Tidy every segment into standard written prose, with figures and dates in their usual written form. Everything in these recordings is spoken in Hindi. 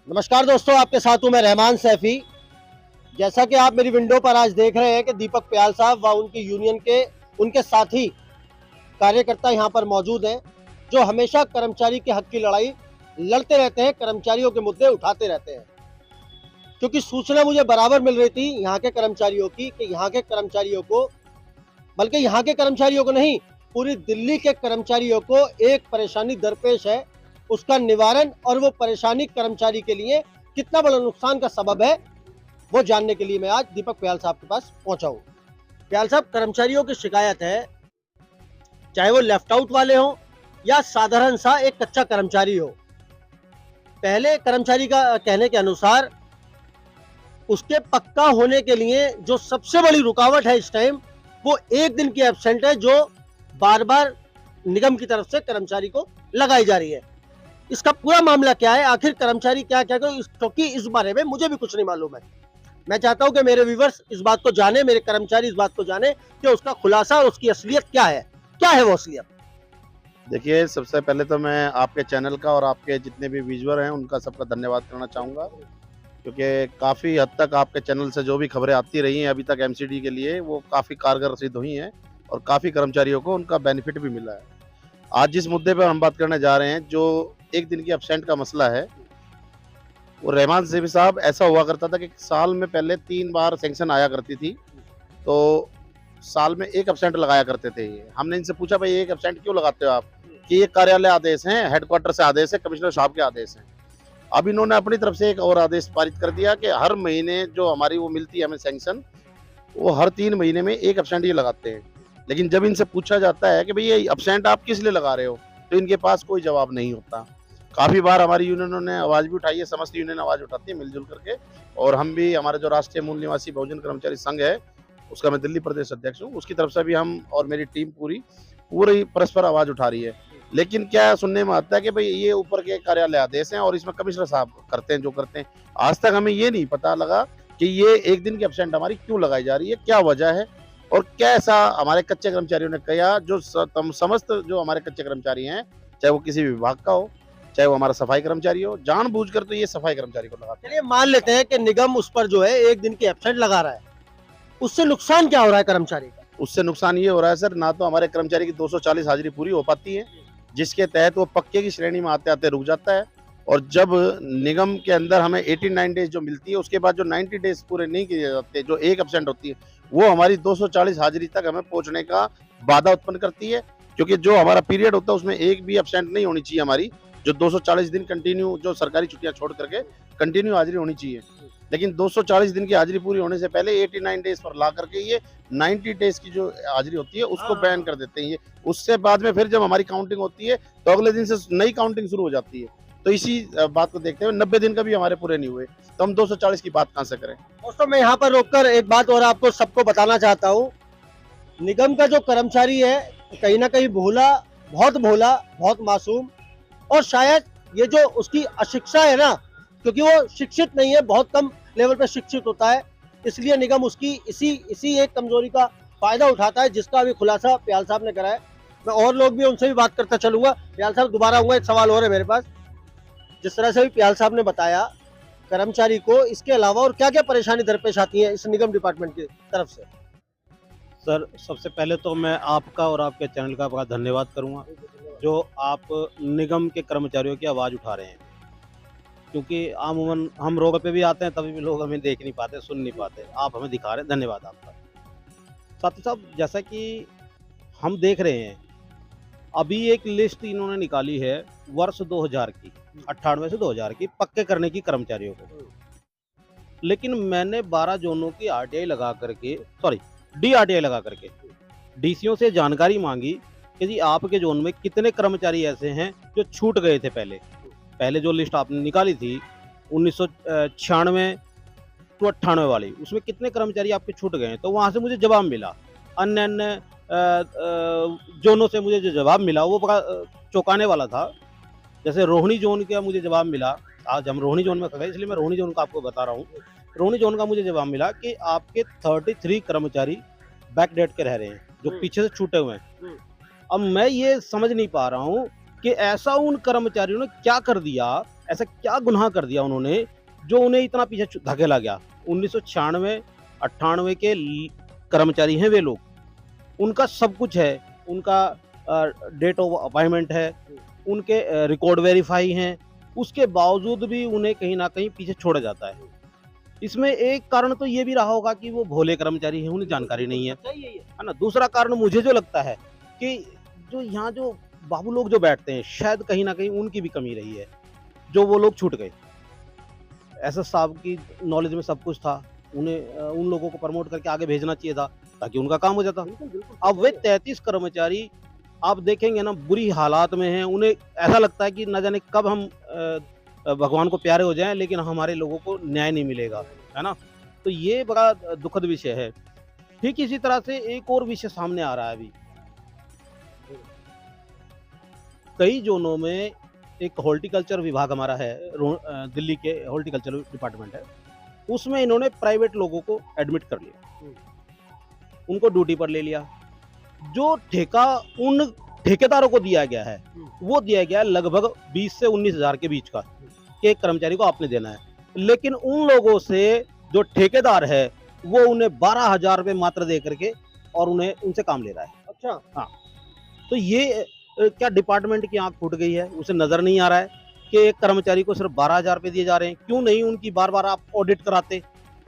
नमस्कार दोस्तों, आपके साथ हूं मैं रहमान सैफी। जैसा कि आप मेरी विंडो पर आज देख रहे हैं कि दीपक प्याल साहब व उनकी यूनियन के उनके साथी कार्यकर्ता यहां पर मौजूद हैं, जो हमेशा कर्मचारी के हक की लड़ाई लड़ते रहते हैं, कर्मचारियों के मुद्दे उठाते रहते हैं। क्योंकि सूचना मुझे बराबर मिल रही थी यहाँ के कर्मचारियों की कि यहाँ के कर्मचारियों को, बल्कि यहाँ के कर्मचारियों को नहीं, पूरी दिल्ली के कर्मचारियों को एक परेशानी दरपेश है। उसका निवारण और वो परेशानी कर्मचारी के लिए कितना बड़ा नुकसान का सबब है, वो जानने के लिए मैं आज दीपक प्याल साहब के पास पहुंचा हूं। प्याल साहब, कर्मचारियों की शिकायत है, चाहे वो लेफ्ट आउट वाले हों या साधारण सा एक कच्चा कर्मचारी हो। पहले कर्मचारी का कहने के अनुसार उसके पक्का होने के लिए जो सबसे बड़ी रुकावट है इस टाइम, वो एक दिन की एब्सेंट है, जो बार बार निगम की तरफ से कर्मचारी को लगाई जा रही है। इसका पूरा मामला क्या है, आखिर कर्मचारी क्या क्या कर, क्योंकि इस बारे में मुझे भी कुछ नहीं मालूम है। मैं चाहता हूं कि मेरे व्यूवर्स इस बात को जाने, मेरे कर्मचारी इस बात को जाने कि उसका खुलासा और उसकी असलियत क्या है वो असलियत। देखिए, सबसे पहले तो मैं आपके चैनल का और आपके जितने भी व्यूअर हैं उनका सबका धन्यवाद करना चाहूँगा, क्योंकि काफ़ी हद तक आपके चैनल से जो भी खबरें आती रही हैं अभी तक एमसीडी के लिए, वो काफ़ी कारगर सिद्ध हुई हैं और काफ़ी कर्मचारियों को उनका बेनिफिट भी मिला है। आज जिस मुद्दे पर हम बात करने जा रहे हैं, जो एक दिन की एब्सेंट का मसला है, वो रहमान सैफी साहब, ऐसा हुआ करता था कि साल में पहले 3 बार सैंक्शन आया करती थी, तो साल में 1 एब्सेंट लगाया करते थे ये। हमने इनसे पूछा, भाई 1 एब्सेंट क्यों लगाते हो आप? कि ये कार्यालय आदेश हैं, हेडक्वार्टर से आदेश है, कमिश्नर साहब के आदेश हैं। अब इन्होंने अपनी तरफ से एक और आदेश पारित कर दिया कि हर महीने जो हमारी वो मिलती है हमें सैंक्शन, वो हर 3 महीने में 1 एब्सेंट ये लगाते हैं। लेकिन जब इनसे पूछा जाता है कि भाई ये एब्सेंट आप किस लिए लगा रहे हो, तो इनके पास कोई जवाब नहीं होता। काफ़ी बार हमारी यूनियनों ने आवाज़ भी उठाई है, समस्त यूनियन आवाज़ उठाती है मिलजुल करके, और हम भी, हमारे जो राष्ट्रीय मूल निवासी बहुजन कर्मचारी संघ है, उसका मैं दिल्ली प्रदेश अध्यक्ष हूँ, उसकी तरफ से भी हम और मेरी टीम पूरी परस्पर आवाज़ उठा रही है। लेकिन क्या सुनने में आता है कि भाई ये ऊपर के कार्यालय आदेश हैं और इसमें कमिश्नर साहब करते हैं जो करते हैं। आज तक हमें ये नहीं पता लगा कि ये एक दिन की एब्सेंट हमारी क्यों लगाई जा रही है, क्या वजह है, और कैसा हमारे कच्चे कर्मचारियों ने किया। जो समस्त जो हमारे कच्चे कर्मचारी हैं, चाहे वो किसी विभाग का हो, चाहे वो हमारा सफाई कर्मचारी हो, जानबूझकर तो ये सफाई कर्मचारी को लगाते हैं। चलिए मान लेते हैं कि निगम उस पर जो है एक दिन की एब्सेंट लगा रहा है, उससे नुकसान क्या हो रहा है कर्मचारी का? उससे नुकसान ये हो रहा है सर, ना तो हमारे कर्मचारी की 240 हाजिरी पूरी हो पाती है, जिसके तहत वो पक्के की श्रेणी में आते-आते रुक जाता है, और जब निगम के अंदर हमें 89 डेज़ जो मिलती है, उसके बाद जो 90 डेज़ पूरे नहीं किए जाते, जो 1 एब्सेंट होती है, वो हमारी 240 हाजिरी तक हमें पहुँचने का बाधा उत्पन्न करती है। क्योंकि जो हमारा पीरियड होता है उसमें एक भी एब्सेंट नहीं होनी चाहिए हमारी, जो 240 दिन कंटिन्यू, जो सरकारी छुट्टियाँ छोड़ करके कंटिन्यू हाजिरी होनी चाहिए। लेकिन 240 दिन की हाजिरी पूरी होने से पहले 89 डेज़ पर ला करके ये 90 डेज़ की जो हाजिरी होती है उसको बैन कर देते हैं ये। उससे बाद में फिर जब हमारी काउंटिंग होती है तो अगले दिन से नई काउंटिंग शुरू हो जाती है। तो इसी बात को देखते हुए 90 दिन का भी हमारे पूरे नहीं हुए, तो हम 240 की बात कहाँ से करें? दोस्तों, मैं यहाँ पर रोककर एक बात और आपको सबको बताना चाहता हूँ। निगम का जो कर्मचारी है, कहीं ना कहीं भोला, बहुत मासूम, और शायद ये जो उसकी अशिक्षा है ना, क्योंकि वो शिक्षित नहीं है, बहुत कम लेवल पर शिक्षित होता है, इसलिए निगम उसकी इसी एक कमजोरी का फायदा उठाता है, जिसका अभी खुलासा प्याल साहब ने करा है। मैं और लोग भी उनसे भी बात करता चलूंगा। प्याल साहब दोबारा आऊंगा, एक सवाल और है मेरे पास। जिस तरह से भी प्याल साहब ने बताया, कर्मचारी को इसके अलावा और क्या क्या परेशानी दरपेश आती है इस निगम डिपार्टमेंट की तरफ से? सर, सबसे पहले तो मैं आपका और आपके चैनल का बड़ा धन्यवाद करूंगा, जो आप निगम के कर्मचारियों की आवाज़ उठा रहे हैं। क्योंकि अमूमन हम रोड पे भी आते हैं, तभी भी लोग हमें देख नहीं पाते, सुन नहीं पाते। आप हमें दिखा रहे हैं, धन्यवाद आपका। साथ ही साथ जैसा कि हम देख रहे हैं, अभी एक लिस्ट इन्होंने निकाली है वर्ष 2000 की, 98 से 2000 की, पक्के करने की कर्मचारियों को। लेकिन मैंने 12 जोनों की आरटीआई लगा करके, सॉरी, डीआरटीआई लगा करके डीसीओ से जानकारी मांगी कि जी आपके जोन में कितने कर्मचारी ऐसे हैं जो छूट गए थे पहले जो लिस्ट आपने निकाली थी 1996 टू 98 वाली, उसमें कितने कर्मचारी आपके छूट गए हैं। तो वहाँ से मुझे जवाब मिला, अन्य जोनों से मुझे जो जवाब मिला वो बड़ा चौंकाने वाला था। जैसे रोहिणी जोन का मुझे जवाब मिला, आज हम रोहिणी जोन में खड़े, इसलिए मैं रोहिणी जोन का आपको बता रहा हूँ। रोहिणी जोन का मुझे जवाब मिला कि आपके 33 कर्मचारी बैकडेट के रह रहे हैं, जो पीछे से छूटे हुए हैं। अब मैं ये समझ नहीं पा रहा हूँ कि ऐसा उन कर्मचारियों ने क्या कर दिया, ऐसा क्या गुनाह कर दिया उन्होंने जो उन्हें इतना पीछे धकेला गया। 1996-98 के कर्मचारी हैं वे लोग, उनका सब कुछ है, उनका डेट ऑफ अपॉइंटमेंट है, उनके रिकॉर्ड वेरीफाई हैं, उसके बावजूद भी उन्हें कहीं ना कहीं पीछे छोड़ा जाता है। इसमें एक कारण तो ये भी रहा होगा कि वो भोले कर्मचारी हैं, उन्हें जानकारी नहीं है ना। दूसरा कारण मुझे जो लगता है कि जो यहाँ जो बाबू लोग जो बैठते हैं, शायद कहीं ना कहीं उनकी भी कमी रही है, जो वो लोग छूट गए। एसएस साहब की नॉलेज में सब कुछ था, उन्हें उन लोगों को प्रमोट करके आगे भेजना चाहिए था ताकि उनका काम हो जाता। अब वे 33 कर्मचारी आप देखेंगे ना बुरी हालात में हैं, उन्हें ऐसा लगता है कि न जाने कब हम भगवान को प्यारे हो जाएं, लेकिन हमारे लोगों को न्याय नहीं मिलेगा, है ना। तो ये बड़ा दुखद विषय है। ठीक इसी तरह से एक और विषय सामने आ रहा है अभी, कई जोनों में एक हॉर्टिकल्चर विभाग हमारा है, दिल्ली के हॉर्टिकल्चर डिपार्टमेंट है, उसमें इन्होंने प्राइवेट लोगों को एडमिट कर लिया, उनको ड्यूटी पर ले लिया। जो ठेका उन ठेकेदारों को दिया गया है वो दिया गया लगभग 20 से 19 हज़ार के बीच का, कि एक कर्मचारी को आपने देना है, लेकिन उन लोगों से जो ठेकेदार है वो उन्हें 12,000 रुपये मात्र दे करके और उन्हें उनसे काम ले रहा है। अच्छा, हाँ, तो ये क्या डिपार्टमेंट की आंख फूट गई है? उसे नजर नहीं आ रहा है कि एक कर्मचारी को सिर्फ 12,000 रुपये दिए जा रहे हैं। क्यों नहीं उनकी बार बार आप ऑडिट कराते?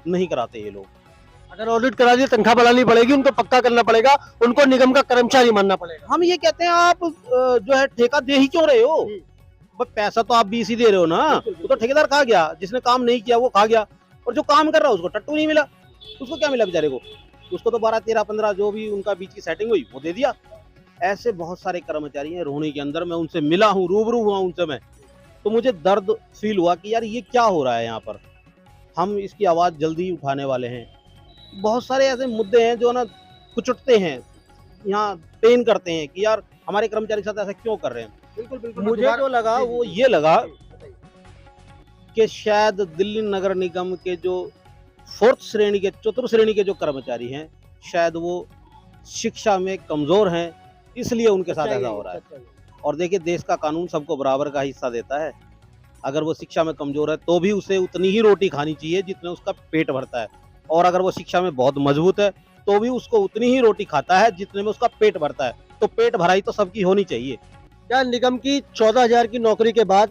नहीं कराते ये लोग। अगर ऑडिट करा दिए तनख्वाह बढ़ानी पड़ेगी, उनको पक्का करना पड़ेगा, उनको निगम का कर्मचारी मानना पड़ेगा। हम ये कहते हैं आप जो है ठेका दे ही क्यों रहे हो? बस पैसा तो आप 20 ही दे रहे हो ना। वो तो ठेकेदार खा गया, जिसने काम नहीं किया वो खा गया, और जो काम कर रहा है उसको टट्टू नहीं मिला। उसको क्या मिला बेचारे को? उसको तो 12, 13, 15 जो भी उनका बीच की सेटिंग हुई वो दे दिया। ऐसे बहुत सारे कर्मचारी हैं रोहिणी के अंदर। मैं उनसे मिला हूँ, रूबरू हुआ उनसे मैं, तो मुझे दर्द फील हुआ कि यार ये क्या हो रहा है यहाँ पर। हम इसकी आवाज़ जल्दी उठाने वाले हैं। बहुत सारे ऐसे मुद्दे हैं जो ना कुचटते हैं, यहाँ पेन करते हैं कि यार हमारे कर्मचारी के साथ ऐसा क्यों कर रहे हैं। बिल्कुल बिल्कुल। मुझे जो लगा वो ये लगा कि शायद दिल्ली नगर निगम के जो 4th श्रेणी के, 4th श्रेणी के जो कर्मचारी हैं, शायद वो शिक्षा में कमजोर हैं, इसलिए उनके साथ ऐसा हो रहा है। और देखिए देश का कानून सबको बराबर का हिस्सा देता है। अगर वो शिक्षा में कमजोर है तो भी उसे उतनी ही रोटी खानी चाहिए जितने उसका पेट भरता है, और अगर वो शिक्षा में बहुत मजबूत है तो भी उसको उतनी ही रोटी खाता है जितने में उसका पेट भरता है। तो पेट भराई तो सबकी होनी चाहिए। क्या निगम की 14,000 की नौकरी के बाद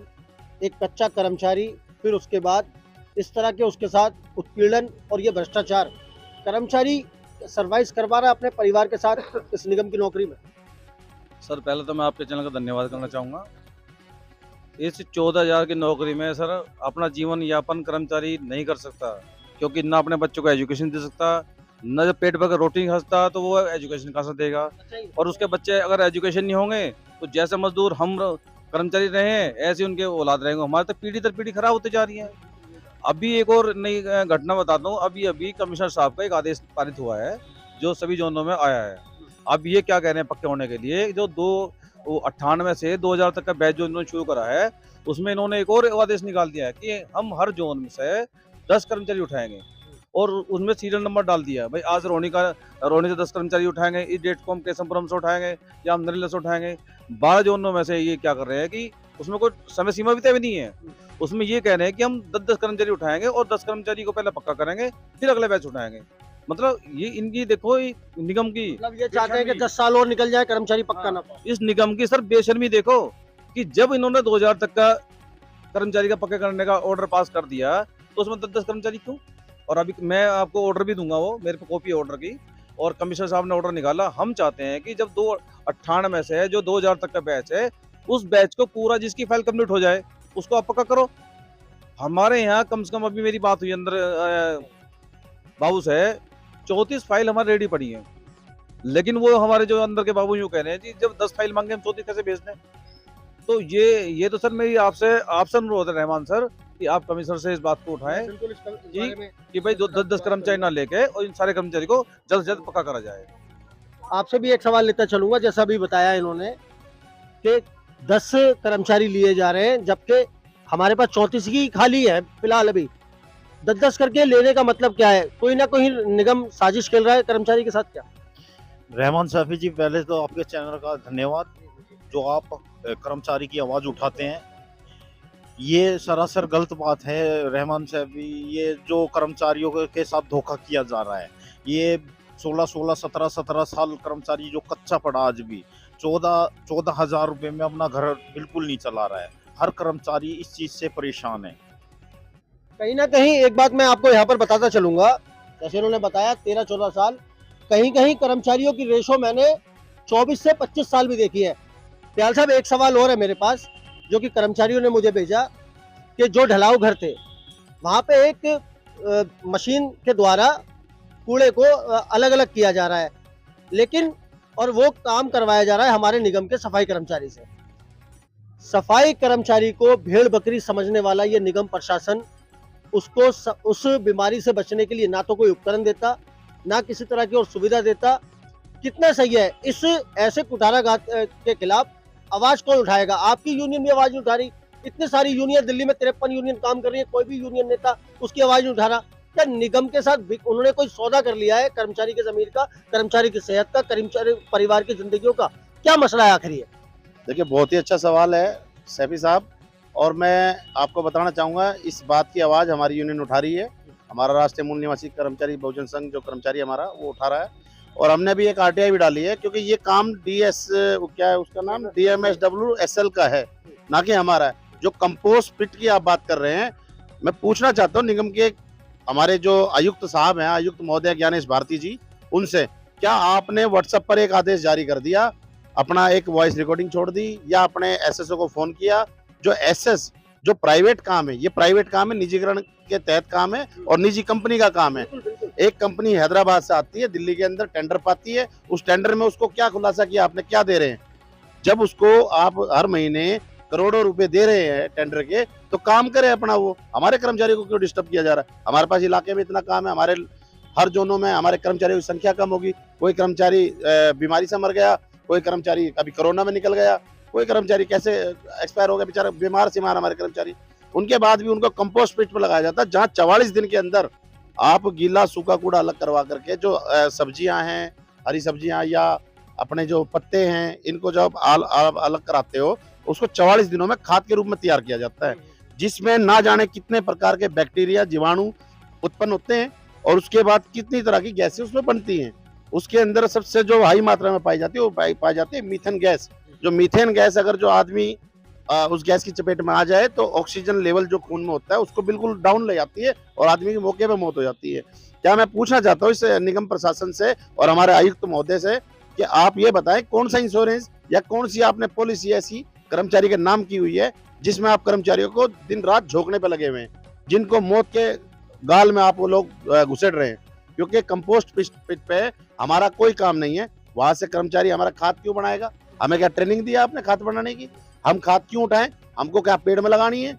एक कच्चा कर्मचारी, फिर उसके बाद इस तरह के उसके साथ उत्पीड़न और ये भ्रष्टाचार, कर्मचारी सर्वाइव कर पा रहा है अपने परिवार के साथ इस निगम की नौकरी में? सर पहले तो मैं आपके चैनल का धन्यवाद करना चाहूँगा। इस 14,000 की नौकरी में सर अपना जीवन यापन कर्मचारी नहीं कर सकता, क्योंकि ना अपने बच्चों को एजुकेशन दे सकता, न जब पेट भर रोटी खा सकता तो वो एजुकेशन कहाँ से देगा। और उसके बच्चे अगर एजुकेशन नहीं होंगे तो जैसे मजदूर हम कर्मचारी रहे हैं ऐसे उनके औलाद रहेंगे। हमारे तो पीढ़ी दर पीढ़ी खराब होती जा रही है। अभी एक और नई घटना बताता हूँ। अभी कमिश्नर साहब का एक आदेश पारित हुआ है जो सभी जोनों में आया है। अब ये क्या कह रहे हैं पक्के होने के लिए, जो 98 से 2000 तक का बैच जो इन्होंने शुरू करा है उसमें इन्होंने एक और आदेश निकाल दिया है कि हम हर जोन में से 10 कर्मचारी उठाएंगे, और उसमें सीरियल नंबर डाल दिया भाई आज रोहिणी से 10 कर्मचारी उठाएंगे, इस डेट को हम केशवपुरम से उठाएंगे या हम नरेला से उठाएंगे। 12 जोनों में से ये क्या कर रहे हैं कि उसमें कोई समय सीमा भी तय नहीं है। उसमें ये कह रहे हैं कि हम 10-10 कर्मचारी उठाएंगे और 10 कर्मचारी को पहले पक्का करेंगे फिर अगले बैच उठाएंगे। मतलब ये इनकी देखो निगम की, मतलब ये चाहते हैं कि 10 साल और निकल जाए कर्मचारी पक्का ना पाए। इस निगम की सर बेशर्मी देखो कि जब इन्होंने 2000 तक का कर्मचारी का पक्का करने का ऑर्डर पास कर दिया तो उसमें 10-10 कर्मचारी क्यों? और अभी मैं आपको ऑर्डर भी दूंगा, वो मेरे पे कॉपी है ऑर्डर की, और कमिश्नर साहब ने ऑर्डर निकाला। हम चाहते हैं कि जब 98 से जो 2000 तक का बैच है उस बैच को पूरा जिसकी फाइल कंप्लीट हो जाए उसको आप पक्का करो। हमारे यहाँ कम से कम अभी मेरी बात हुई अंदर बाबू से 34 फाइल हमारी रेडी पड़ी है, लेकिन वो हमारे जो अंदर के बाबू यूँ कह रहे हैं जी जब 10 फाइल मांगे हम 34 कैसे भेज दें। तो ये तो सर मेरी आपसे अनुरोध है रहमान सर कि आप कमिश्नर से इस बात को उठाएं जी कि भाई 10-10 कर्मचारी ना लेके और इन सारे कर्मचारी को जल्द से जल्द पक्का करा जाए। आपसे भी एक सवाल लेता चलूंगा, जैसा अभी बताया इन्होंने कि 10 कर्मचारी लिए जा रहे हैं जबकि हमारे पास 34 ही खाली है फिलहाल। अभी 10-10 करके लेने का मतलब क्या है? कोई ना कोई निगम साजिश खेल रहा है कर्मचारी के साथ क्या? रहमान सैफी जी, पहले तो आपके चैनल का धन्यवाद जो आप कर्मचारी की आवाज़ उठाते हैं। ये सरासर गलत बात है रहमान सैफी। ये जो कर्मचारियों के साथ धोखा किया जा रहा है, ये 16-16, 17-17 साल कर्मचारी जो कच्चा पड़ा आज भी 14,000 रुपए में अपना घर बिल्कुल नहीं चला रहा है। हर कर्मचारी इस चीज से परेशान है। कहीं ना कहीं एक बात मैं आपको यहाँ पर बताता चलूंगा, जैसे उन्होंने बताया 13-14 साल, कहीं कहीं कर्मचारियों की रेशो मैंने 24 से 25 साल भी देखी है। प्याल साहब, एक सवाल और है मेरे पास जो कि कर्मचारियों ने मुझे भेजा कि जो ढलाऊ घर थे वहाँ पे एक मशीन के द्वारा कूड़े को अलग अलग किया जा रहा है, लेकिन और वो काम करवाया जा रहा है हमारे निगम के सफाई कर्मचारी से। सफाई कर्मचारी को भेड़ बकरी समझने वाला ये निगम प्रशासन उसको उस बीमारी से बचने के लिए ना तो कोई उपकरण देता, ना किसी तरह की और सुविधा देता। कितना सही है? इस ऐसे कुठाराघात के खिलाफ आवाज कौन उठाएगा? आपकी यूनियन भी आवाज नहीं उठा रही। इतनी सारी यूनियन, दिल्ली में 53 यूनियन काम कर रही है, कोई भी यूनियन नेता उसकी आवाज नहीं उठा रहा। क्या निगम के साथ उन्होंने कोई सौदा कर लिया है? कर्मचारी के जमीर का, कर्मचारी की सेहत का, कर्मचारी परिवार की जिंदगियों का क्या मसला है आखिर ये? देखिए, बहुत ही अच्छा सवाल है सैफी साहब, और मैं आपको बताना चाहूँगा इस बात की आवाज़ हमारी यूनियन उठा रही है। हमारा राष्ट्रीय मूल निवासी कर्मचारी बहुजन संघ जो कर्मचारी हमारा वो उठा रहा है, और हमने भी एक आरटीआई भी डाली है, क्योंकि ये काम क्या है उसका नाम, DMSWSL का है, ना कि हमारा है। जो कंपोस्ट पिट की आप बात कर रहे हैं, मैं पूछना चाहता हूँ निगम के हमारे जो आयुक्त साहब हैं, आयुक्त महोदय ज्ञानेश भारती जी, उनसे क्या आपने व्हाट्सएप पर एक आदेश जारी कर दिया, अपना एक वॉइस रिकॉर्डिंग छोड़ दी, या अपने एसएसओ को फोन किया? जो एसएस जो प्राइवेट काम है, ये प्राइवेट काम है, निजीकरण के तहत काम है और निजी कंपनी का काम है। एक कंपनी हैदराबाद से आती है, दिल्ली के अंदर टेंडर पाती है, उस टेंडर में उसको क्या खुलासा किया आपने, क्या दे रहे हैं? जब उसको आप हर महीने करोड़ों रुपए दे रहे हैं टेंडर के, तो काम करे अपना। वो हमारे कर्मचारियों को क्यों डिस्टर्ब किया जा रहा है? हमारे पास इलाके में इतना काम है, हमारे हर जोनों में हमारे कर्मचारियों की संख्या कम होगी। कोई कर्मचारी बीमारी से मर गया, कोई कर्मचारी अभी कोरोना में निकल गया, कोई कर्मचारी कैसे एक्सपायर हो गया, बेचारा बीमार से मार हमारे कर्मचारी। उनके बाद भी उनको कंपोस्ट पिट पर लगाया जाता है, जहाँ 44 दिन के अंदर आप गीला सूखा कूड़ा अलग करवा करके जो सब्जियां हैं, हरी सब्जियां या अपने जो पत्ते हैं, इनको जब अलग कराते हो, उसको 44 दिनों में खाद के रूप में तैयार किया जाता है, जिसमें ना जाने कितने प्रकार के बैक्टीरिया, जीवाणु उत्पन्न होते हैं, और उसके बाद कितनी तरह की गैसें उसमें बनती हैं। उसके अंदर सबसे जो हाई मात्रा में पाई जाती है, वो पाई जाती है मीथेन गैस। जो मीथेन गैस, अगर जो आदमी उस गैस की चपेट में आ जाए, तो ऑक्सीजन लेवल जो खून में होता है उसको बिल्कुल डाउन ले जाती है, और आदमी की मौके पे मौत हो जाती है। क्या मैं पूछना चाहता हूँ इस निगम प्रशासन से और हमारे आयुक्त महोदय से कि आप ये बताएं, कौन सा इंश्योरेंस या कौन सी आपने पॉलिसी ऐसी कर्मचारी के नाम की हुई है जिसमें आप कर्मचारियों को दिन रात झोंकने पे लगे हुए हैं, जिनको मौत के गाल में आप वो लोग घुसेड़ रहे हैं? क्योंकि कंपोस्ट पिट पे हमारा कोई काम नहीं है। वहां से कर्मचारी हमारा खाद क्यों बनाएगा? हमें क्या ट्रेनिंग दिया आपने खाद बनाने की? हम खाद क्यों उठाएं? हमको क्या पेड़ में लगानी है?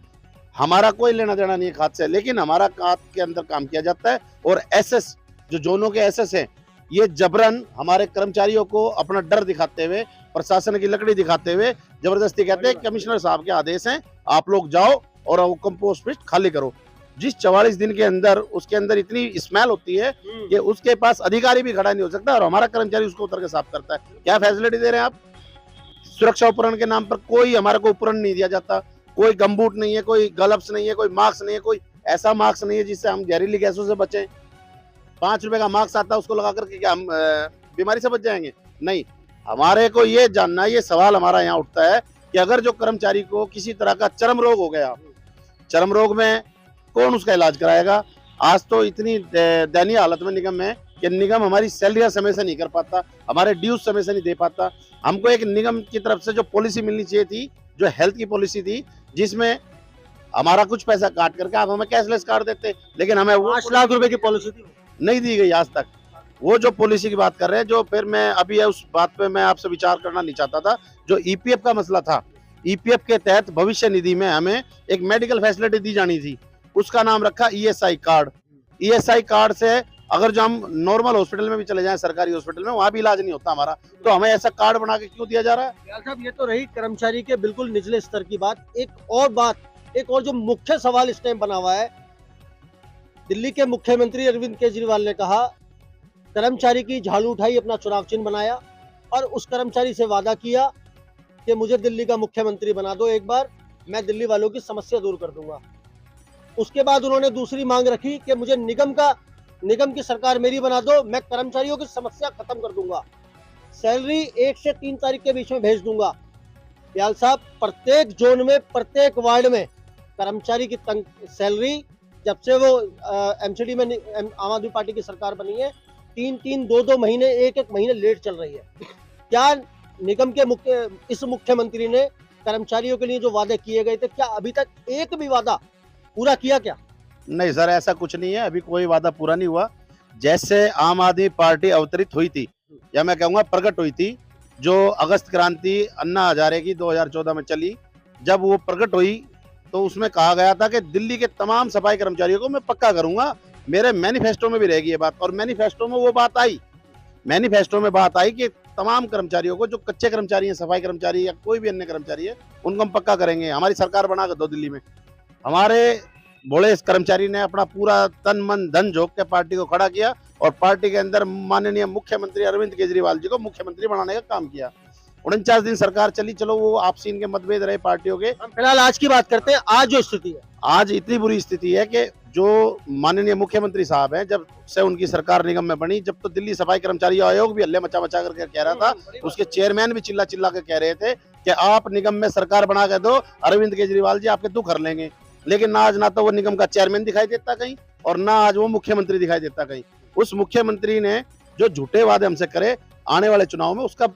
हमारा कोई लेना देना नहीं है खाद से, लेकिन हमारा खाद के अंदर काम किया जाता है। और एसएस जो जोनों के एसएस हैं, ये जबरन हमारे कर्मचारियों को अपना डर दिखाते हुए, प्रशासन की लकड़ी दिखाते हुए जबरदस्ती कहते हैं कमिश्नर साहब के आदेश हैं, आप लोग जाओ और वो कंपोस्ट पिट खाली करो। जिस 44 दिन के अंदर उसके अंदर इतनी स्मेल होती है कि उसके पास अधिकारी भी खड़ा नहीं हो सकता, और हमारा कर्मचारी उसको उतर के साफ करता है। क्या फैसिलिटी दे रहे हैं आप? सुरक्षा उपकरण के नाम पर कोई हमारे को उपकरण नहीं दिया जाता, कोई गमबूट नहीं है, कोई ग्लव्स नहीं है, कोई मास्क नहीं है, कोई ऐसा मास्क नहीं है जिससे हम जहरीली गैसों से बचें। 5 रुपए का मास्क आता है, उसको लगा करके क्या हम बीमारी से बच जाएंगे? नहीं। हमारे को ये जानना, ये सवाल हमारा यहाँ उठता है कि अगर जो कर्मचारी को किसी तरह का चर्म रोग हो गया, चर्म रोग में कौन उसका इलाज कराएगा? आज तो इतनी दयनीय हालत में निगम है कि निगम हमारी सैलरियां समय से नहीं कर पाता, हमारे ड्यूज समय से नहीं दे पाता। हमको एक निगम की तरफ से जो पॉलिसी मिलनी चाहिए थी, जो हेल्थ की पॉलिसी थी, जिसमें हमारा कुछ पैसा काट करके आप हमें कैशलेस कार्ड देते, लेकिन हमें वो 5 लाख रुपए की पॉलिसी थी, नहीं दी गई आज तक। वो जो पॉलिसी की बात कर रहे हैं, जो फिर मैं अभी उस बात पे मैं आपसे विचार करना नहीं चाहता था, जो ईपीएफ का मसला था। ईपीएफ के तहत भविष्य निधि में हमें एक मेडिकल फैसिलिटी दी जानी थी, उसका नाम रखा ईएसआई कार्ड। ईएसआई कार्ड से अगर जो हम नॉर्मल हॉस्पिटल में भी चले जाएं, सरकारी हॉस्पिटल में, वहां भी इलाज नहीं होता हमारा, तो हमें ऐसा कार्ड बना के क्यों दिया जा रहा है? प्याल साहब, ये तो रही कर्मचारी के बिल्कुल निचले स्तर की बात। एक और जो मुख्य सवाल इस टाइम बना हुआ है, दिल्ली के मुख्यमंत्री अरविंद केजरीवाल ने कहा, कर्मचारी की झाड़ू उठाई, अपना चुनाव चिन्ह बनाया और उस कर्मचारी से वादा किया कि मुझे दिल्ली का मुख्यमंत्री बना दो एक बार, मैं दिल्ली वालों की समस्या दूर कर दूंगा। उसके बाद उन्होंने दूसरी मांग रखी कि मुझे निगम की सरकार मेरी बना दो, मैं कर्मचारियों की समस्या खत्म कर दूंगा, सैलरी 1 से 3 तारीख के बीच में भेज दूंगा। प्याल साहब, प्रत्येक जोन में, प्रत्येक वार्ड में कर्मचारी की सैलरी जब से वो एमसीडी में आम आदमी पार्टी की सरकार बनी है 3-3, 2-2 महीने, 1-1 महीने लेट चल रही है। क्या निगम के इस मुख्यमंत्री ने कर्मचारियों के लिए जो वादे किए गए थे, क्या अभी तक एक भी वादा पूरा किया क्या? नहीं सर, ऐसा कुछ नहीं है, अभी कोई वादा पूरा नहीं हुआ। जैसे आम आदमी पार्टी अवतरित हुई थी, या मैं कहूँगा प्रकट हुई थी, जो अगस्त क्रांति अन्ना हजारे की 2014 में चली, जब वो प्रकट हुई तो उसमें कहा गया था कि दिल्ली के तमाम सफाई कर्मचारियों को मैं पक्का करूंगा। मेरे मैनिफेस्टो में भी रहेगी ये बात, और मैनिफेस्टो में वो बात आई। मैनिफेस्टो में बात आई कि तमाम कर्मचारियों को, जो कच्चे कर्मचारी हैं, सफाई कर्मचारी या कोई भी अन्य कर्मचारी है, उनको हम पक्का करेंगे। हमारी सरकार बना कर दो दिल्ली में। हमारे बड़े इस कर्मचारी ने अपना पूरा तन मन धन झोंक के पार्टी को खड़ा किया और पार्टी के अंदर माननीय मुख्यमंत्री अरविंद केजरीवाल जी को मुख्यमंत्री बनाने का काम किया। 49 दिन सरकार चली, चलो वो आपसी इनके मतभेद रहे पार्टियों के। हम फिलहाल आज की बात करते हैं। आज जो स्थिति है, आज इतनी बुरी स्थिति है कि जो माननीय मुख्यमंत्री साहब हैं, जब से उनकी सरकार निगम में बनी, जब तो दिल्ली सफाई कर्मचारी आयोग भी हल्ले मचा मचा करके कह रहा था, उसके चेयरमैन भी चिल्ला चिल्ला के कह रहे थे कि आप निगम में सरकार बना के दो, अरविंद केजरीवाल जी आपके दुख हर लेंगे। लेकिन आज ना तो वो निगम का चेयरमैन दिखाई देता कहीं, और ना आज वो मुख्यमंत्री दिखाई देता कहीं। उस मुख्यमंत्री ने जो झूठे वादे हमसे करे, आने वाले चुनाव में उसका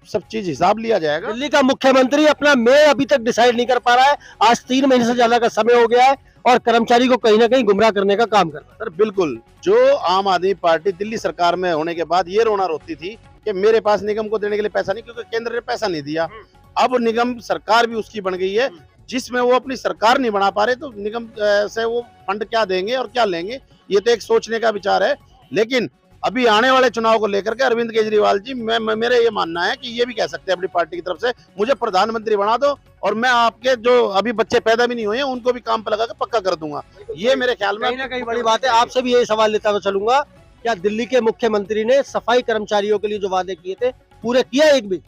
सब चीज हिसाब लिया जाएगा। दिल्ली का मुख्यमंत्री अपना मेयर अभी तक डिसाइड नहीं कर पा रहा है। आज 3 महीने से ज्यादा का समय हो गया है और कर्मचारी को कहीं ना कहीं गुमराह करने का काम कर रहा है। सर बिल्कुल, जो आम आदमी पार्टी दिल्ली सरकार में होने के बाद ये रोना रोती थी कि मेरे पास निगम को देने के लिए पैसा नहीं, क्योंकि केंद्र ने पैसा नहीं दिया। अब निगम सरकार भी उसकी बन गई है, जिसमें वो अपनी सरकार नहीं बना पा रहे, तो निगम से वो फंड क्या देंगे और क्या लेंगे, ये तो एक सोचने का विचार है। लेकिन अभी आने वाले चुनाव को लेकर के अरविंद केजरीवाल जी, मेरा ये मानना है कि ये भी कह सकते हैं अपनी पार्टी की तरफ से, मुझे प्रधानमंत्री बना दो और मैं आपके जो अभी बच्चे पैदा भी नहीं हुए हैं उनको भी काम पे लगा के पक्का कर दूंगा। ये मेरे ख्याल में कहीं ना कहीं बड़ी बात है। आपसे भी यही सवाल लेता हुआ चलूंगा, क्या दिल्ली के मुख्यमंत्री ने सफाई कर्मचारियों के लिए जो वादे किए थे पूरे किया एक भी?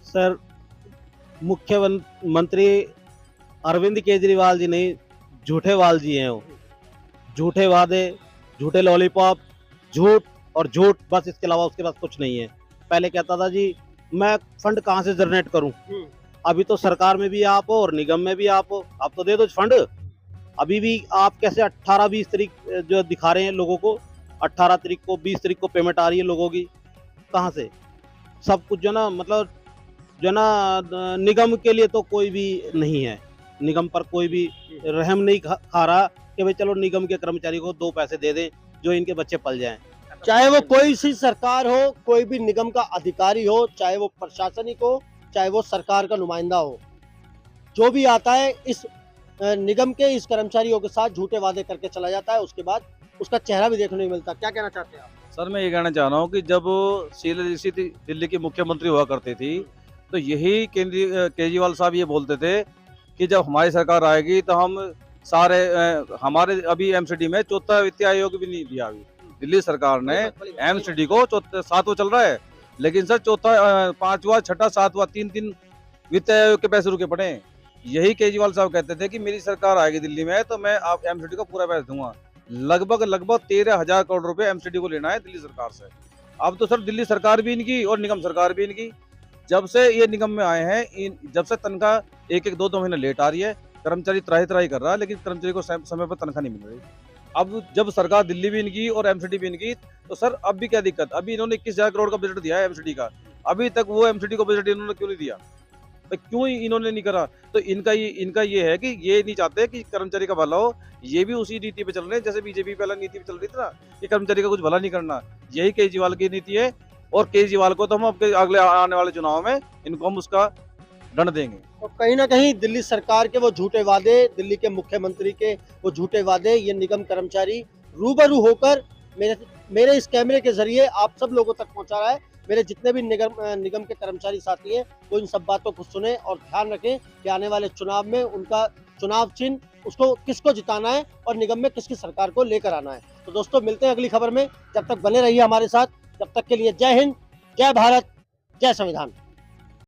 सर, मुख्यमंत्री अरविंद केजरीवाल जी नहीं, झूठेवाल जी हैं। वो झूठे वादे, झूठे लॉलीपॉप, झूठ और झूठ, बस इसके अलावा उसके पास कुछ नहीं है। पहले कहता था जी मैं फंड कहाँ से जनरेट करूं, अभी तो सरकार में भी आप हो और निगम में भी आप हो, आप तो दे दो फंड। अभी भी आप कैसे 18-20 तारीख जो दिखा रहे हैं लोगों को, 18 तारीख को, 20 तारीख को पेमेंट आ रही है लोगों की, कहाँ से? सब कुछ जो ना, मतलब जो ना, निगम के लिए तो कोई भी नहीं है, निगम पर कोई भी रहम नहीं खा रहा कि भाई चलो निगम के कर्मचारी को 2 पैसे दे दें जो इनके बच्चे पल जाएं। चाहे वो कोई सी सरकार हो, कोई भी निगम का अधिकारी हो, चाहे वो प्रशासनिक हो, चाहे वो सरकार का नुमाइंदा हो, जो भी आता है इस निगम के इस कर्मचारियों के साथ झूठे वादे करके चला जाता है। उसके बाद उसका चेहरा भी देखने नहीं मिलता। क्या कहना चाहते हैं आप? सर, मैं ये कहना चाह रहा हूँ कि जब शीला दीक्षित दिल्ली की मुख्यमंत्री हुआ करती थी, तो यही केजरीवाल साहब ये बोलते थे कि जब हमारी सरकार आएगी तो हम सारे हमारे अभी एमसीडी में 4था वित्त आयोग भी नहीं दिया। अभी दिल्ली सरकार ने एमसीडी को 7वां चल रहा है, लेकिन सर 4था, 5वां, 6ठा, 7वां 3-3 वित्त आयोग के पैसे रुके पड़े हैं। यही केजरीवाल साहब कहते थे कि मेरी सरकार आएगी दिल्ली में तो मैं आप एमसीडी को पूरा पैसा दूंगा। लगभग 13,000 करोड़ रुपए एमसीडी को लेना है दिल्ली सरकार से। अब तो सर दिल्ली सरकार भी इनकी और निगम सरकार भी इनकी। जब से ये निगम में आए हैं, जब से तनख्वाह 1-2 महीने लेट आ रही है, कर्मचारी त्राही कर रहा है, लेकिन कर्मचारी को समय पर तनख्वाह नहीं मिल रही। अब जब सरकार दिल्ली भी इनकी और एमसीडी भी इनकी, तो सर अब भी क्या दिक्कत? अभी इन्होंने 21,000 करोड़ का बजट दिया है एमसीडी का, अभी तक वो एमसीडी को बजट इन्होंने क्यों नहीं दिया? क्यों इन्होंने नहीं करा? तो इनका ये है कि ये नहीं चाहते कि कर्मचारी का भला हो। ये भी उसी नीति पे चल रहे हैं जैसे बीजेपी पहला नीति पे चल रही थी ना, कि कर्मचारी का कुछ भला नहीं करना। यही केजरीवाल की नीति है, और केजरीवाल को तो हम अगले आने वाले चुनाव में इनको हम उसका दंड देंगे। तो कहीं ना कहीं दिल्ली सरकार के वो झूठे वादे, दिल्ली के मुख्यमंत्री के वो झूठे वादे, ये निगम कर्मचारी रूबरू होकर मेरे इस कैमरे के जरिए आप सब लोगों तक पहुंचा रहा है। मेरे जितने भी निगम के कर्मचारी साथी हैं, वो इन सब बातों को सुने और ध्यान रखें कि आने वाले चुनाव में उनका चुनाव चिन्ह उसको किसको जिताना है और निगम में किसकी सरकार को लेकर आना है। तो दोस्तों, मिलते हैं अगली खबर में। जब तक बने रहिए हमारे साथ। जब तक के लिए जय हिंद, जय भारत, जय संविधान।